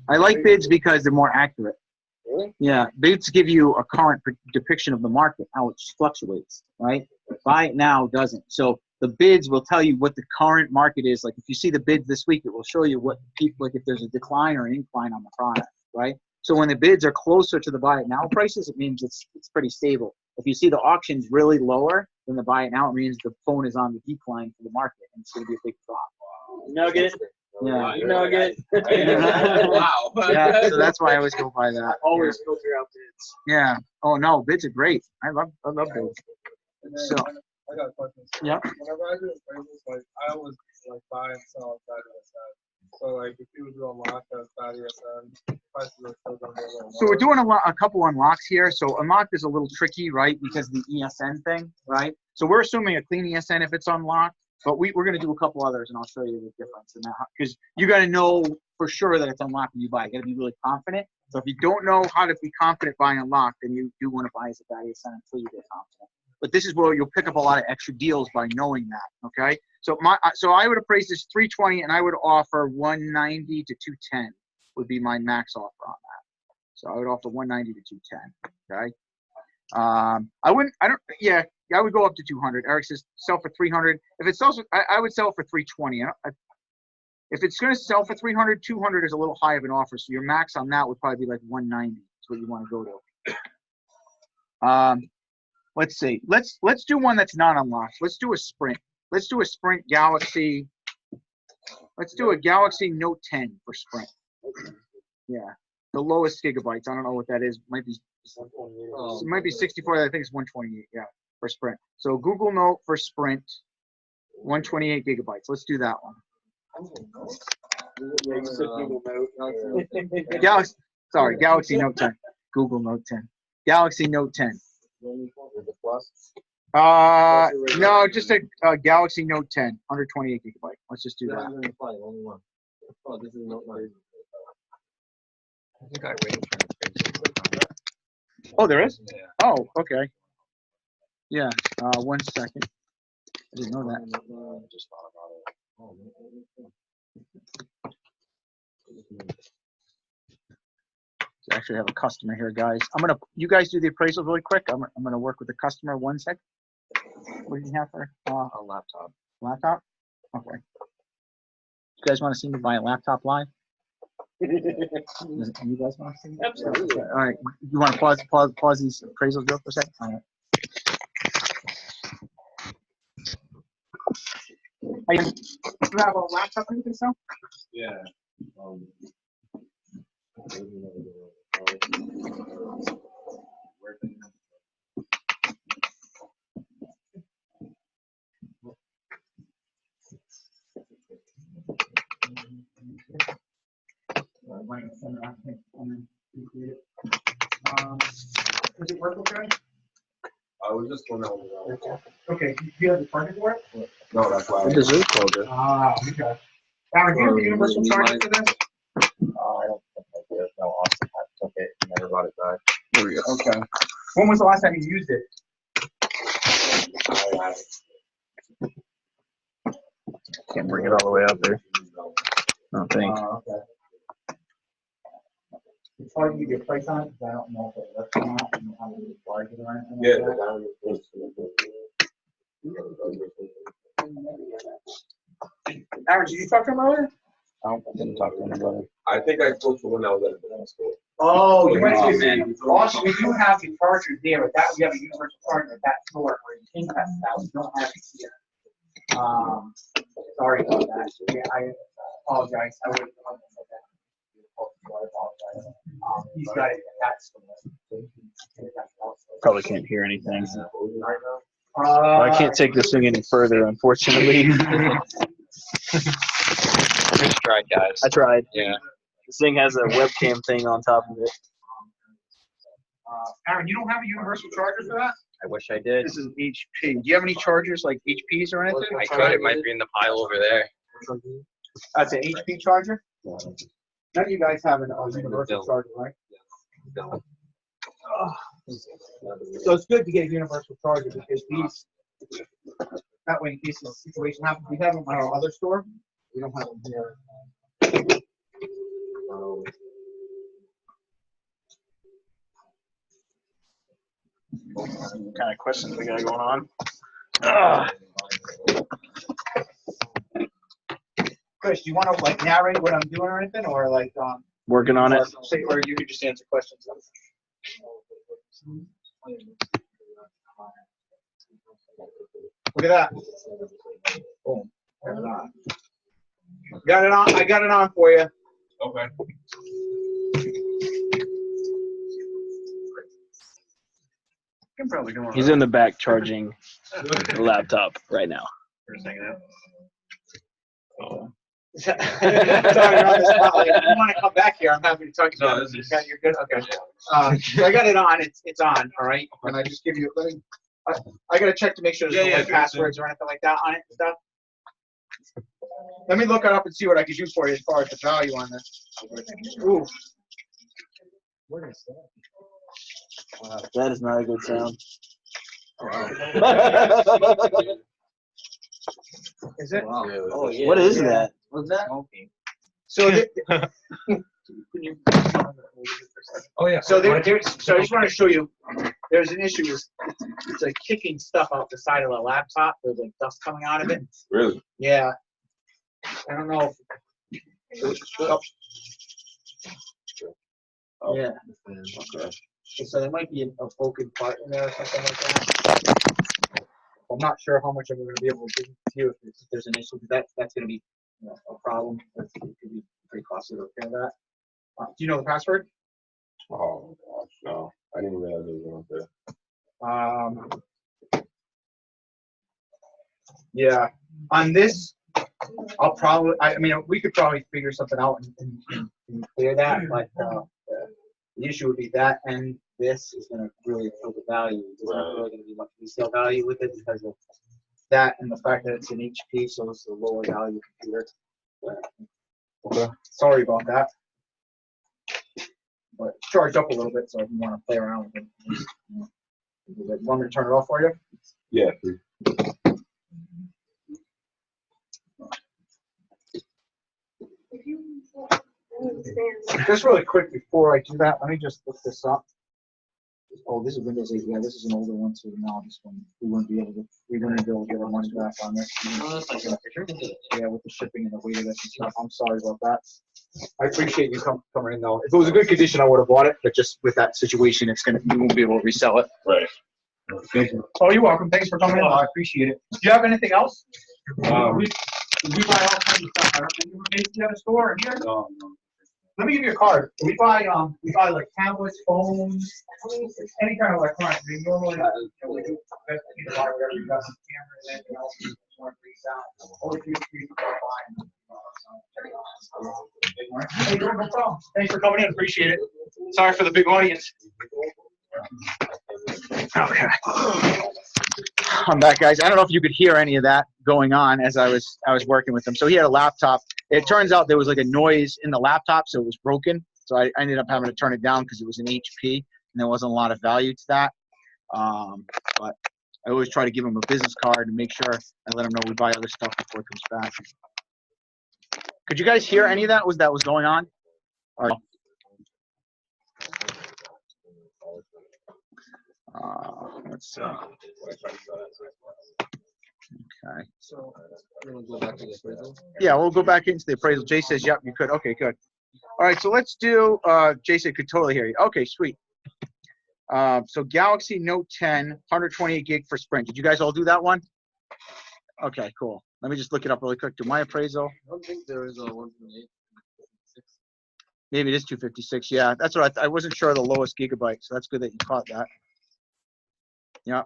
I like bids because they're more accurate. Really? Yeah, bids give you a current depiction of the market, how it fluctuates, right? Buy it now doesn't. So the bids will tell you what the current market is. Like if you see the bids this week, it will show you what people, like if there's a decline or an incline on the product, right? So when the bids are closer to the buy it now prices, it means it's pretty stable. If you see the auctions really lower than the buy it now, it means the phone is on the decline for the market and it's going to be a big drop. Nugget. Yeah. Nugget. Wow. Yeah, so that's why I always go by that. Always filter out bids. Yeah. Oh no, bids are great. I love bids. So. I got a question. Yeah. Whenever I do appraisals, like I always like buy and sell on side of the side. So like if you would do a lock on side of your side, prices are still going to be a little So we're doing a couple unlocks here. So unlocked is a little tricky, right? Because of the ESN thing, right? So we're assuming a clean ESN if it's unlocked, but we're going to do a couple others, and I'll show you the difference in that. Because you got to know for sure that it's unlocked when you buy. You got to be really confident. So if you don't know how to be confident buying unlocked, then you do want to buy as a bad ESN until you get confident. But this is where you'll pick up a lot of extra deals by knowing that. Okay. So I would appraise this 320, and I would offer 190 to 210 would be my max offer on that. So I would offer 190 to 210. Okay. I would go up to 200. Eric says sell for 300. If it sells, I would sell for 320. If it's going to sell for 300, 200 is a little high of an offer. So your max on that would probably be like 190. That's what you want to go to. Let's see. Let's do one that's not unlocked. Let's do a Sprint. Let's do a Sprint Galaxy. Let's do a Galaxy Note 10 for Sprint. Yeah, the lowest gigabytes. I don't know what that is. It might be 64. I think it's 128. Yeah, for Sprint. So Google Note for Sprint, 128 gigabytes. Let's do that one. Galaxy Note 10. Google Note 10. Galaxy Note 10. No, just a Galaxy Note 10, 128 gigabyte. Let's just do that. Oh, this is not my. I think I waited for the Oh, there is? Yeah. Oh, okay. Yeah. 1 second. I didn't know that. Just thought about it. Actually, I have a customer here, guys. You guys do the appraisal really quick. I'm gonna work with the customer 1 sec. What do you have for A laptop. laptop? Okay. You guys want to see me buy a laptop live? You guys want to see me? Absolutely. All right. You want to pause these appraisals real for a second? All right. You have a laptop you can sell? Yeah. Does it work okay? I was just going to. Okay, do you have the charger for it? No, that's why. What does it called it? Ah, okay. Aaron, do you have a universal charger for this? I don't think I did. No, Austin took it and never brought it back. There we go. Okay. When was the last time you used it? Can't bring it all the way up there. I don't think. Okay. It's hard to give you a price on it because I don't know if it works or not. I don't know how to charge it or anything Yeah, like that. Aaron, did you talk to him earlier? I didn't talk to anybody. I think I spoke to when I was at the banana school. Oh, you went Oh, to man. Also, we do have the chargers there, but that we have a universal charger at that store where you can test it out. We don't have it here. Sorry about that. Yeah, I apologize. I would have said that. I apologize. He's got it at that store. Probably can't hear anything. Uh, I can't take this thing any further, unfortunately. Good try, guys. I tried. Yeah. This thing has a webcam thing on top of it. Aaron, you don't have a universal charger for that? I wish I did. This is an HP. Do you have any chargers like HPs or anything? I could. It might be in the pile over there. That's an HP charger? None of you guys have a universal charger, right? So it's good to get a universal charger because these, that way in case the situation happens, we have them at our other store. We don't have them here. What kind of questions we got going on? Chris, do you want to like narrate what I'm doing or anything, or like Working on it. say, or you could just answer questions? Look at that. Boom. Got it on. I got it on for you. Okay. Can probably go on. He's in the back charging the laptop right now. Sorry, you're on the spot. Like, if you want to come back here, I'm happy to talk to you. No, this is- You're good. Okay. So I got it on. It's on. All right. And I just give you. I got to check to make sure there's no like, passwords or anything like that on it and stuff. Let me look it up and see what I can do for you as far as the value on this. Ooh. What is that? That is not a good sound. Is it? Oh, yeah. What is that? What's that? So, Oh, yeah. so I just want to show you. There's an issue. It's like kicking stuff out the side of the laptop. There's like dust coming out of it. Really? Yeah. I don't know. Yeah. Okay. So there might be a broken part in there or something like that. I'm not sure how much I'm going to be able to do to you if there's an issue. That's going to be a problem. It could be pretty costly to repair that. Do you know the password? Oh gosh, no. I didn't realize it was on there. Yeah. On this, I'll probably. I mean, we could probably figure something out and clear that. But the issue would be that, and this is going to really kill the value. There's not really going to be much resale value with it because of that and the fact that it's an HP, so it's a lower value computer. Okay. Sorry about that. But it's charged up a little bit, so if you want to play around with it. Want me to turn it off for you? Yeah, please. Just really quick before I do that, let me just look this up. Oh, this is Windows 8. Yeah, this is an older one, so now this one we wouldn't be able to get our money back on this. Yeah, with the shipping and the weight of this and stuff. I'm sorry about that. I appreciate you coming in though. If it was a good condition, I would have bought it, but just with that situation, you won't be able to resell it. Right. Thank you. Oh, you're welcome. Thanks for coming in. I appreciate it. Do you have anything else? We buy all kinds of stuff. I don't think you have a store in here. No. Let me give you a card. We buy like tablets, phones, any kind of electronics. I mean, normally we do buy whatever you got, some cameras, anything else you want to freeze out. Or if you buy. Hey, no problem. Thanks for coming in. Appreciate it. Sorry for the big audience. Okay. I'm back, guys. I don't know if you could hear any of that going on as I was working with him. So he had a laptop. It turns out there was like a noise in the laptop, so it was broken. So I ended up having to turn it down because it was an HP and there wasn't a lot of value to that. But I always try to give him a business card and make sure I let him know we buy other stuff before it comes back. Could you guys hear any of that was going on? Or, let's see. Okay. So we'll go back to the appraisal. Yeah, we'll go back into the appraisal. Jay says, yep, you could. Okay, good. All right, so let's do, Jay said could totally hear you. Okay, sweet. So Galaxy Note 10, 128 gig for Sprint. Did you guys all do that one? Okay, cool. Let me just look it up really quick. Do my appraisal. I don't think there is a 128. Maybe it is 256. Yeah, that's what I wasn't sure of the lowest gigabyte, so that's good that you caught that. Yeah.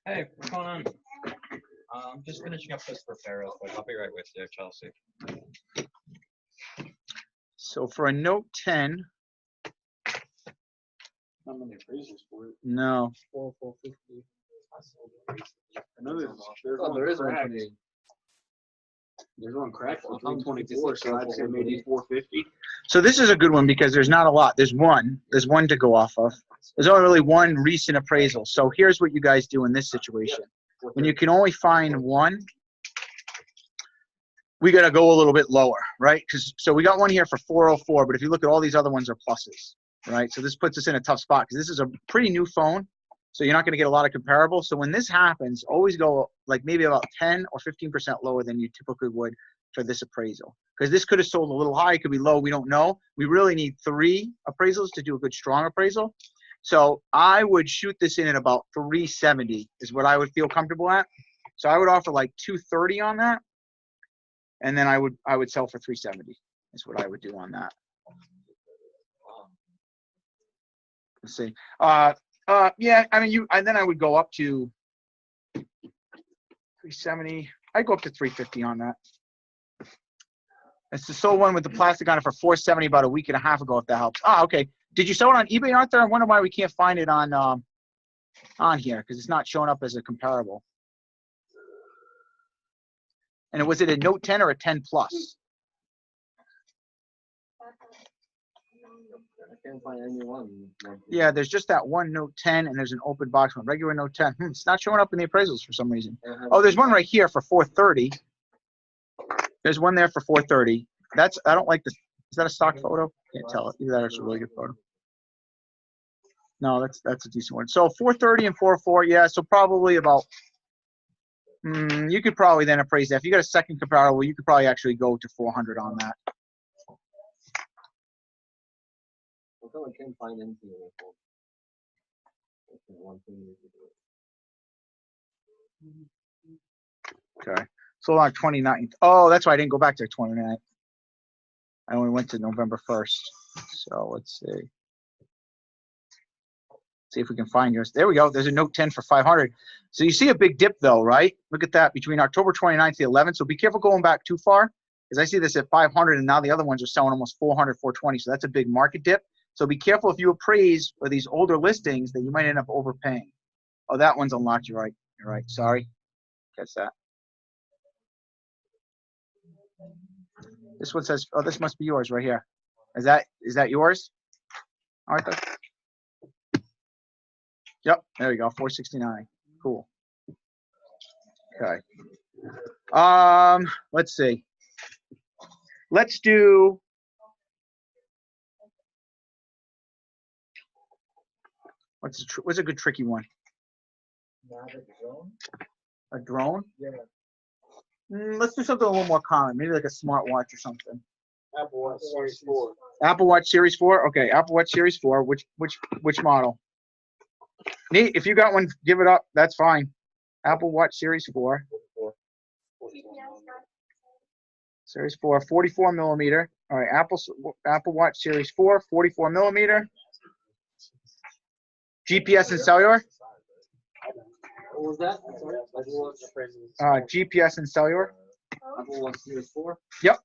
Hey, what's going on? I'm just finishing up this repair real quick. I'll be right with you, Chelsea. So for a Note 10, Not many appraisals for it. no. 450. I know there's Oh, one there is cracked. 128. There's one cracked for 324, so I'd say maybe 450. So this is a good one because there's not a lot. There's one to go off of. There's only really one recent appraisal. So here's what you guys do in this situation. When you can only find one, we got to go a little bit lower, right? So we got one here for 404, but if you look at all these other ones are pluses, right? So this puts us in a tough spot because this is a pretty new phone, so you're not going to get a lot of comparables. So when this happens, always go like maybe about 10 or 15% lower than you typically would for this appraisal, because this could have sold a little high, it could be low, we don't know. We really need 3 appraisals to do a good strong appraisal. So I would shoot this in at about 370 is what I would feel comfortable at. So I would offer like 230 on that, and then I would sell for 370 is what I would do on that. Let's see. Yeah, I mean, then I would go up to 370. I'd go up to 350 on that. It's the sold one with the plastic on it for 470 about a week and a half ago, if that helps. Ah, okay. Did you sell it on eBay, Arthur? I wonder why we can't find it on here, because it's not showing up as a comparable. And was it a Note 10 or a 10 Plus? I can't find anyone. Yeah, there's just that one Note 10, and there's an open box one, regular Note 10. It's not showing up in the appraisals for some reason. Oh, there's one right here for 430. There's one there for 430. I don't like this. Is that a stock photo? Can't tell. Either that or it's a really good photo. No, that's a decent one. So 430 and 404, yeah. So probably about. You could probably then appraise that. If you got a second comparable, you could probably actually go to 400 on that. I can't find anything in that. Okay. So on 29th. Oh, that's why I didn't go back to 29th. I only went to November 1st. So let's see. See if we can find yours. There we go. There's a Note 10 for 500. So you see a big dip though, right? Look at that between October 29th to the 11th. So be careful going back too far, because I see this at 500 and now the other ones are selling almost 400, 420. So that's a big market dip. So be careful if you appraise for these older listings that you might end up overpaying. Oh, that one's unlocked. You're right. You're right. Sorry. Catch that. This one says, oh, this must be yours right here. Is that yours, Arthur? Yep, there you go, 469. Cool. Okay. Let's see. Let's do. What's a good tricky one? A drone? Yeah. Let's do something a little more common. Maybe like a smartwatch or something. Apple Watch Series 4. Apple Watch Series 4. Okay, Apple Watch Series 4. Which model? Neat. If you got one, give it up. That's fine. Apple Watch Series 4. Series 4, 44 millimeter. All right, Apple Watch Series 4, 44 millimeter. GPS and cellular. What was that? Sorry. GPS and cellular. Apple Watch Series 4? Yep.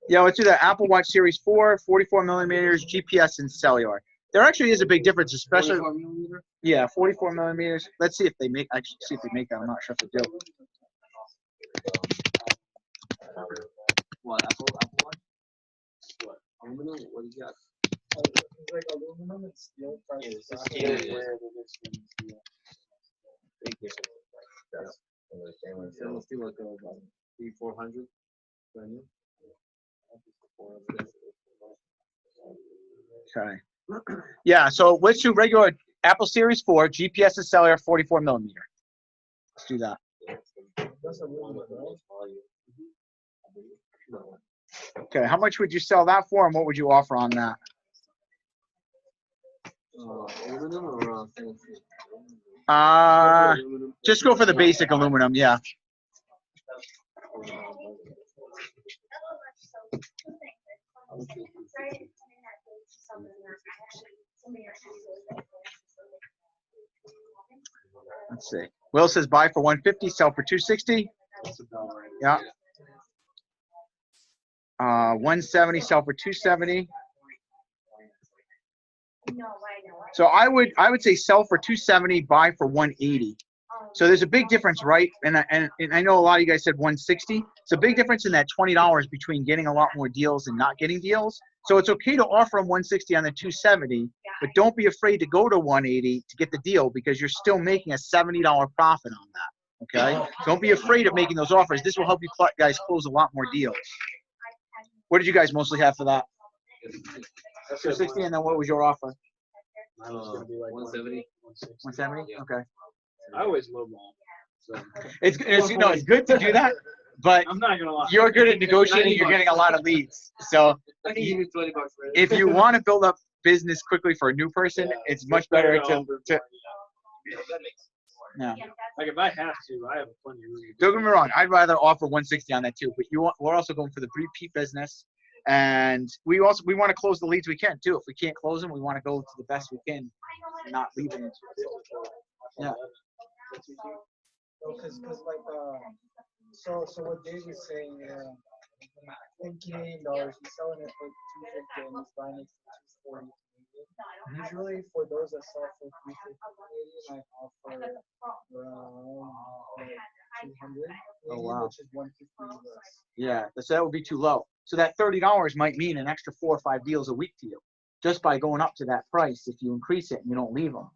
Yeah, let's do that. Apple Watch Series 4, 44 millimeters, GPS and cellular. There actually is a big difference, especially. 44 millimeter? Yeah, 44 millimeters. Let's see if they make. Actually, see if they make that. I'm not sure if they do. What, Apple Watch? What, aluminum? What do you got? It's like aluminum and steel. Yeah, it's That's steel, where yeah. the difference is. Big difference. Stainless steel, like, 300-400. Brand new. Okay. Yeah. So let's do regular Apple Series 4 GPS and cellular 44 millimeter. Let's do that. That's aluminum, right? Okay. How much would you sell that for, and what would you offer on that? Aluminum or stainless steel? Just go for the basic aluminum. Yeah. Let's see. Will says buy for 150, sell for 260. Yeah. 170, sell for 270. So I would say sell for 270, buy for 180. So there's a big difference, right? And I know a lot of you guys said 160. It's a big difference in that $20 between getting a lot more deals and not getting deals. So it's okay to offer them 160 on the 270, but don't be afraid to go to 180 to get the deal, because you're still making a $70 profit on that. Okay? Don't be afraid of making those offers. This will help you guys close a lot more deals. What did you guys mostly have for that? 260, and then what was your offer? 170. 170? Okay. I always lowball. So It's good to do that, but I'm not gonna lie. you're good at negotiating. You're getting a lot of leads. So I can give you $20 for it. if you want to build up business quickly for a new person, it's much better to yeah. Like if I have to, I have plenty of room. Don't get me wrong. I'd rather offer 160 on that too, but we're also going for the repeat business, and we want to close the leads we can too. If we can't close them, we want to go to the best we can, not leave them. Yeah. Because like so what Dave is saying, in Canadian dollars, he's selling it for $250 and he's buying it for $240 Canadian. Usually for those that sell for $350 Canadian, I offer around 200 Oh wow. which is $150 US. Yeah, so that would be too low. So that $30 might mean an extra 4 or 5 deals a week to you, just by going up to that price. If you increase it and you don't leave them.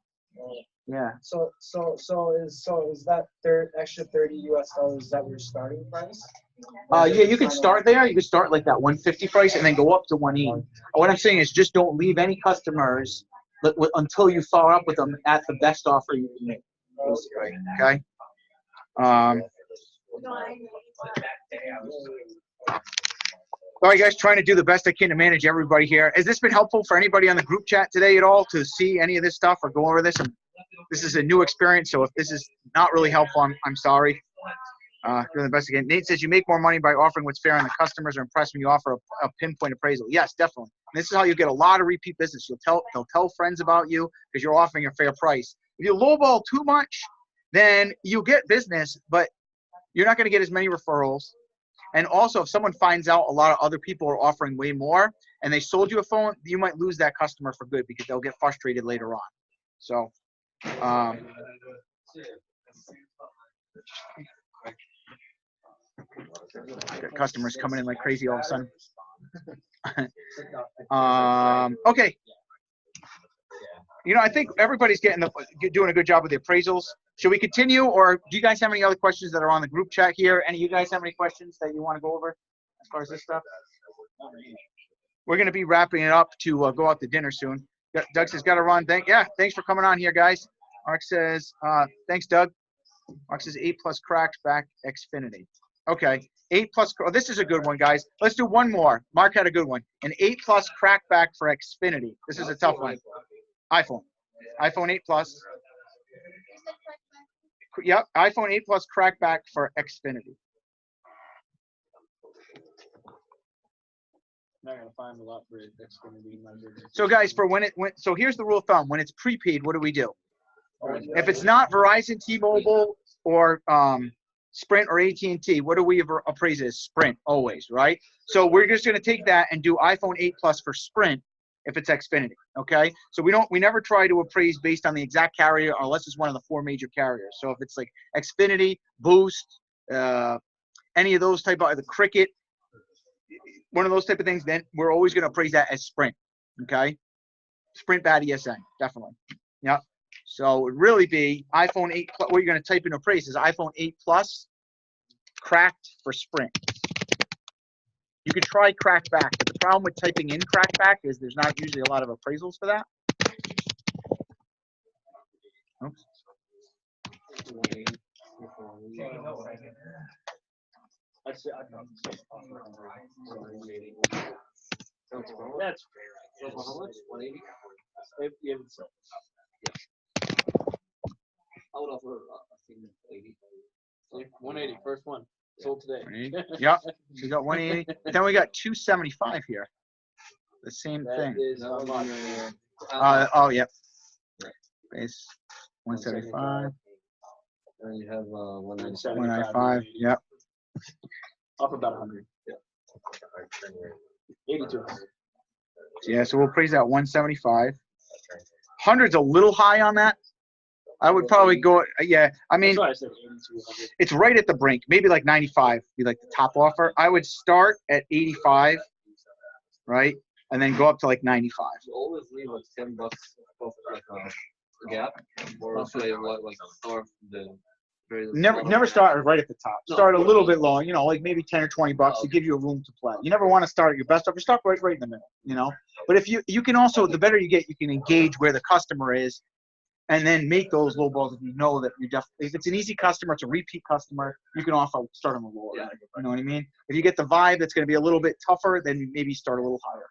Yeah. So is that extra $30 US? Is that your starting price? Yeah, you can start there. You can start like that 150 price and then go up to 180. What I'm saying is just don't leave any customers until you follow up with them at the best offer you can make. Okay. All right, guys, trying to do the best I can to manage everybody here. Has this been helpful for anybody on the group chat today at all to see any of this stuff or go over this? This is a new experience, so if this is not really helpful, I'm sorry. Doing the best again. Nate says you make more money by offering what's fair, and the customers are impressed when you offer a pinpoint appraisal. Yes, definitely. And this is how you get a lot of repeat business. They'll tell friends about you because you're offering a fair price. If you lowball too much, then you get business, but you're not going to get as many referrals. And also, if someone finds out a lot of other people are offering way more and they sold you a phone, you might lose that customer for good because they'll get frustrated later on. So, got customers coming in like crazy all of a sudden. Okay. I think everybody's doing a good job with the appraisals. Should we continue, or do you guys have any other questions that are on the group chat here? Any of you guys have any questions that you want to go over as far as this stuff? We're going to be wrapping it up to go out to dinner soon. Doug says, got to run. Thanks for coming on here, guys. Mark says, thanks, Doug. Mark says 8+ cracks back Xfinity. Okay, 8+. Oh, this is a good one, guys. Let's do one more. Mark had a good one. An 8+ crackback for Xfinity. This is a tough one. iPhone 8+. Yep, iPhone 8+ crackback for Xfinity. Not gonna find a lot for Xfinity. So guys, so here's the rule of thumb. When it's prepaid, what do we do? If it's not Verizon, T-Mobile, or Sprint or AT&T, what do we appraise as? Sprint always, right? So we're just going to take that and do iPhone 8+ for Sprint, if it's Xfinity, okay? So we never try to appraise based on the exact carrier unless it's one of the 4 major carriers. So if it's like Xfinity, Boost, any of those type of, the Cricket, one of those type of things, then we're always going to appraise that as Sprint, okay? Sprint bad ESN, definitely. Yep. So it would really be iPhone 8, what you're going to type in appraise is iPhone 8 Plus cracked for Sprint. You could try crackback, but the problem with typing in crackback is there's not usually a lot of appraisals for that. Oops. That's 180, first one. Sold today. Yep. So we got 180. Then we got 275 here. The same thing. Oh, yep. Base 175. And you have 195. Yep. Up about 100. Yeah. 82. Yeah, so we'll praise that 175. 100's a little high on that. I would probably go, yeah. I mean, it's right at the brink. Maybe like 95 be like the top offer. I would start at 85, right, and then go up to like 95. You always leave like $10 like a gap, or should I like start the Never start right at the top. Start a little bit lower, like maybe 10 or 20 bucks to give you a room to play. You never want to start at your best offer. Start right in the middle, But if you can also, the better you get, you can engage where the customer is, and then make those low balls if you know that you definitely. If it's an easy customer, it's a repeat customer, you can offer start on the lower. Yeah. You know what I mean? If you get the vibe that's going to be a little bit tougher, then maybe start a little higher.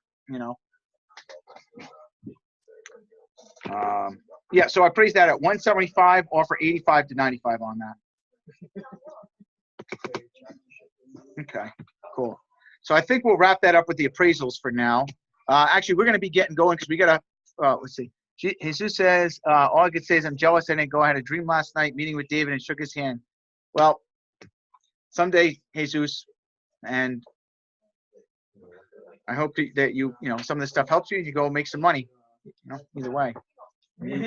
Yeah, so I praised that at 175, offer 85 to 95 on that. Okay, cool. So I think we'll wrap that up with the appraisals for now. Actually, we're going to be getting going because we got to, let's see. Jesus says, all I could say is I'm jealous I didn't go. I had a dream last night meeting with David and shook his hand. Well, someday, Jesus, and I hope that some of this stuff helps you and you go make some money. Either way. We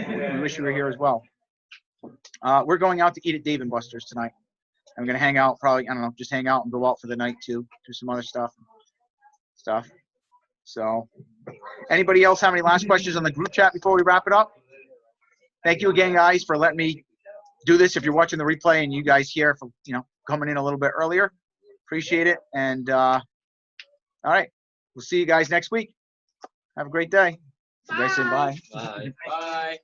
wish you were here as well. We're going out to eat at Dave & Buster's tonight. I'm going to hang out, probably, I don't know, just hang out and go out for the night too, do some other stuff. So, anybody else have any last questions on the group chat before we wrap it up? Thank you again, guys, for letting me do this. If you're watching the replay and you guys here for, coming in a little bit earlier, appreciate it. And, all right, we'll see you guys next week. Have a great day. You guys say bye. Bye. Bye.